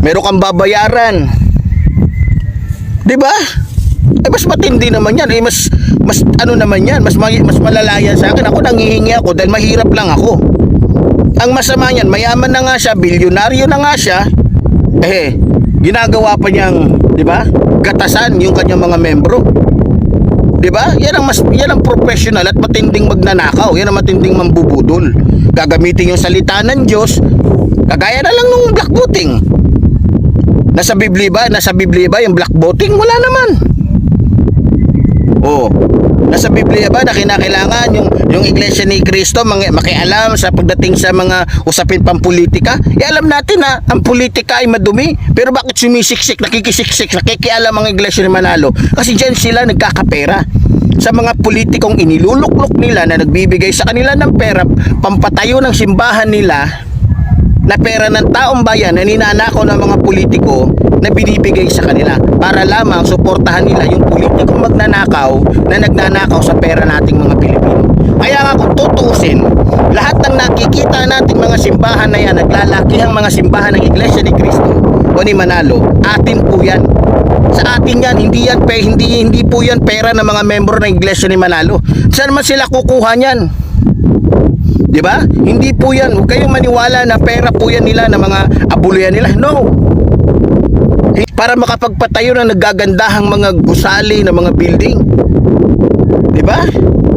meron kang babayaran. 'Di ba? Mas matindi naman yan. Mas ano naman yan, mas malala yan sa akin. Ako nanghihingi ako dahil mahirap lang ako. Ang masama niyan, mayaman na nga siya, bilyonaryo na nga siya, ginagawa pa niyang, 'di ba? Gatasan yung kanyang mga membro. 'Di ba? Yan ang professional at matinding magnanakaw. Yan ang matinding mambubudol. Gagamitin yung salita ng Diyos, kagaya na lang nung black voting. Nasa Biblia ba yung black voting? Wala naman. Nasa Biblia ba na kinakailangan yung Iglesia ni Cristo makialam sa pagdating sa mga usapin pampolitika? Alam natin na ang politika ay madumi, pero bakit sumisiksik, nakikialam ang Iglesia ni Manalo? Kasi dyan sila nagkakapera sa mga politikong iniluluklok nila na nagbibigay sa kanila ng pera, pampatayo ng simbahan nila, na pera ng taong bayan na ninanakaw ng mga politiko na binibigay sa kanila para lamang suportahan nila yung politikong magnanakaw na nagnanakaw sa pera nating mga Pilipino. Kaya nga kung tutuusin, lahat ng nakikita nating mga simbahan na yan, naglalakihang mga simbahan ng Iglesia ni Cristo o ni Manalo, atin po yan. Sa atin yan, hindi po yan pera ng mga membro ng Iglesia ni Manalo. Saan man sila kukuha niyan? 'Di ba? Hindi po 'yan. Huwag kayong maniwala na pera po 'yan nila, na mga abuluyan nila. No. Para makapagpatayo ng naggagandahang mga gusali na mga building. 'Di ba?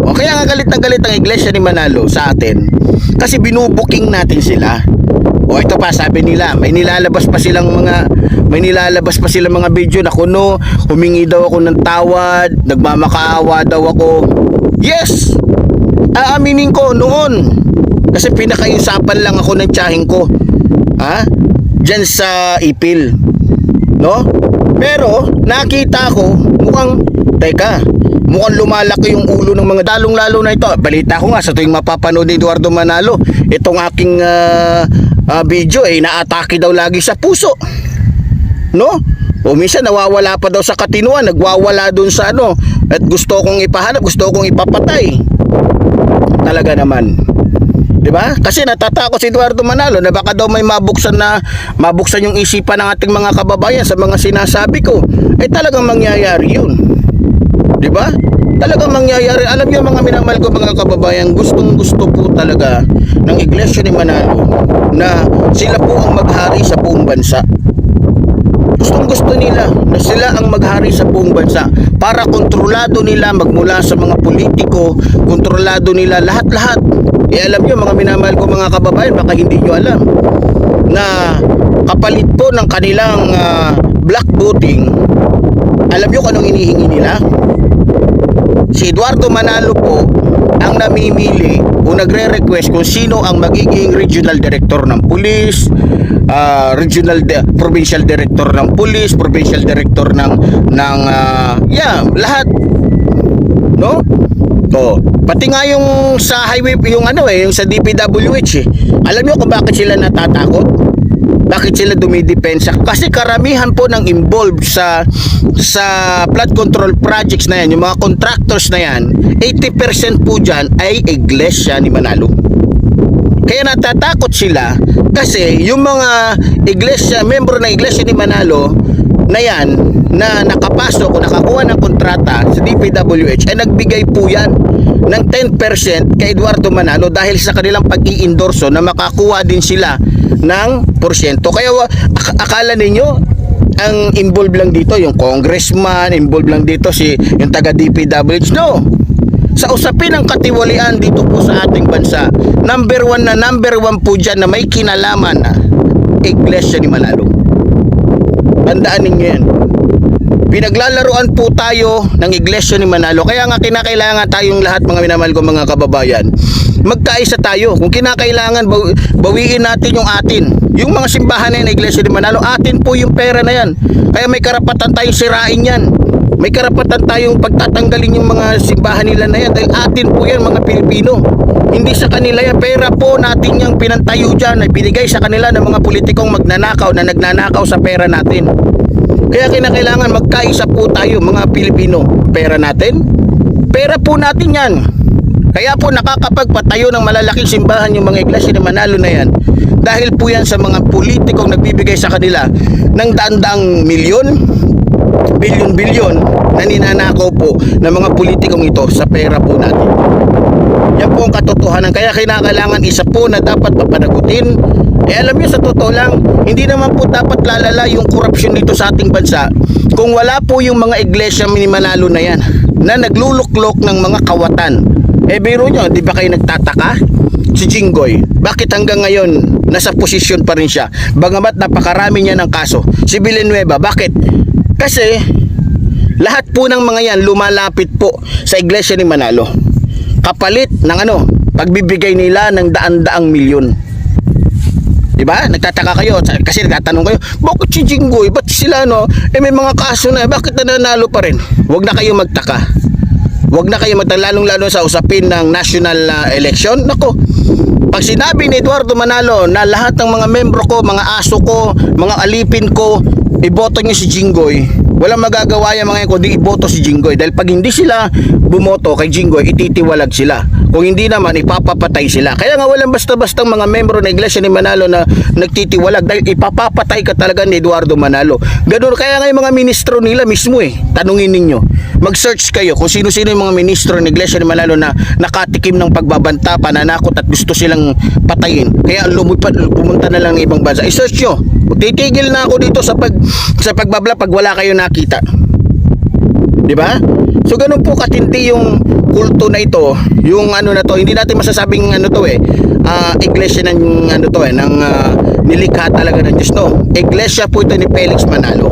O kaya nga galit na galit ang Iglesia ni Manalo sa atin kasi binubuking natin sila. O ito pa, sabi nila, may nilalabas pa silang mga video na kuno, humingi daw ako ng tawad, nagmamakaawa daw ako. Yes. Aaminin ko noon. Kasi pinakaiusapan lang ako ng tiyahing ko. Diyan sa Ipil. No? Pero nakita ko mukhang lumalaki yung ulo ng mga dalong-lalo na ito. Balita ko nga sa tuwing mapapanood ni Eduardo Manalo, itong aking video naatake daw lagi sa puso. No? O minsan nawawala pa daw sa katinuan, nagwawala dun sa at gusto kong ipahanap, gusto kong ipapatay. Talaga naman. 'Di ba? Kasi natatakot si Eduardo Manalo na baka daw may mabuksan yung isipan ng ating mga kababayan sa mga sinasabi ko. Talagang mangyayari 'yun. 'Di ba? Talagang mangyayari. Alam niyo mga minamahal ko mga kababayan, gustong-gusto po talaga ng Iglesia ni Manalo na sila po ang maghari sa buong bansa. Gustong-gusto nila na sila ang maghari sa buong bansa para kontrolado nila magmula sa mga politiko, kontrolado nila lahat-lahat. Alam nyo mga minamahal ko mga kababayan, baka hindi nyo alam na kapalit po ng kanilang black voting, alam nyo kung anong inihingi nila? Si Eduardo Manalo po ang namimili o nagre-request kung sino ang magiging regional director ng pulis, provincial director ng pulis, provincial director ng lahat. No? Pati nga yung sa highway, yung sa DPWH Alam niyo kung bakit sila natatakot? Bakit sila dumidepensa? Kasi karamihan po ng involved sa flood control projects na yan, yung mga contractors na yan, 80% po dyan ay Iglesia ni Manalo. Kaya natatakot sila kasi yung mga membro ng Iglesia ni Manalo na yan, na nakapasok o nakakuha ng kontrata sa DPWH ay nagbigay po yan ng 10% kay Eduardo Manalo dahil sa kanilang pag-i-endorso na makakuha din sila ng porsyento. Kaya akala ninyo ang involved lang dito yung congressman, involved lang dito yung taga DPWH. No! Sa usapin ng katiwalian dito po sa ating bansa, number one po dyan na may kinalaman na Iglesia ni Manalo. Tandaan ninyo yan. Pinaglalaruan po tayo ng Iglesia ni Manalo. Kaya nga kinakailangan tayong lahat, mga minamahal ko mga kababayan, magkaisa tayo. Kung kinakailangan bawiin natin yung atin. Yung mga simbahan na yung Iglesia ni Manalo, atin po yung pera na yan. Kaya may karapatan tayong sirain yan. May karapatan tayong pagtatanggalin yung mga simbahan nila na yan. Dahil atin po yan mga Pilipino. Hindi sa kanila yan. Pera po natin yung pinantayo dyan ay binigay sa kanila ng mga politikong magnanakaw na nagnanakaw sa pera natin. Kaya kinakailangan magkaisa po tayo mga Pilipino. Pera natin? Pera po natin yan. Kaya po nakakapagpatayo ng malalaking simbahan yung mga Iglesia ni Manalo na yan. Dahil po yan sa mga politikong nagbibigay sa kanila ng daan-daang milyon, bilyon-bilyon na ninanakaw po ng mga politikong ito sa pera po natin. Yan po ang katotohanan. Kaya kinakailangan isa po na dapat papanagutin. Alam niyo, sa totoo lang, hindi naman po dapat lalala yung korupsyon dito sa ating bansa kung wala po yung mga iglesia ni Manalo na yan na nagluluklok ng mga kawatan. Biro nyo, di ba kayo nagtataka? Si Jinggoy, bakit hanggang ngayon nasa posisyon pa rin siya? Bagamat napakarami niya ng kaso. Si Villanueva, bakit? Kasi lahat po ng mga yan lumalapit po sa iglesia ni Manalo. Kapalit ng pagbibigay nila ng daan-daang milyon. Diba? Nagtataka kayo kasi nagtatanong kayo, bakit si Jinggoy? Ba't sila may mga kaso na, bakit nananalo pa rin? Huwag na kayo magtaka. Huwag na kayo magtaka, lalong-lalo sa usapin ng national election. Nako, pag sinabi ni Eduardo Manalo na lahat ng mga membro ko, mga aso ko, mga alipin ko, iboto niyo si Jinggoy, walang magagawa yung mga yan kundi iboto si Jinggoy. Dahil pag hindi sila bumoto kay Jinggoy, ititiwalag sila. Kung hindi naman, ipapapatay sila. Kaya nga walang basta-bastang mga membro ng iglesia ni Manalo na nagtitiwalag dahil ipapapatay ka talaga ni Eduardo Manalo. Ganun, kaya nga yung mga ministro nila mismo tanungin ninyo. Mag-search kayo kung sino-sino yung mga ministro ng iglesia ni Manalo na nakatikim ng pagbabanta, pananakot at gusto silang patayin. Kaya pumunta na lang ng ibang bansa. I-search nyo. Titigil na ako dito sa pagbabla pag wala kayo nakita. Di ba? So ganun po katindi yung kulto na ito, yung na to, hindi natin masasabing iglesia ng ng nilikha talaga ng Diyos, no. Iglesia po ito ni Felix Manalo.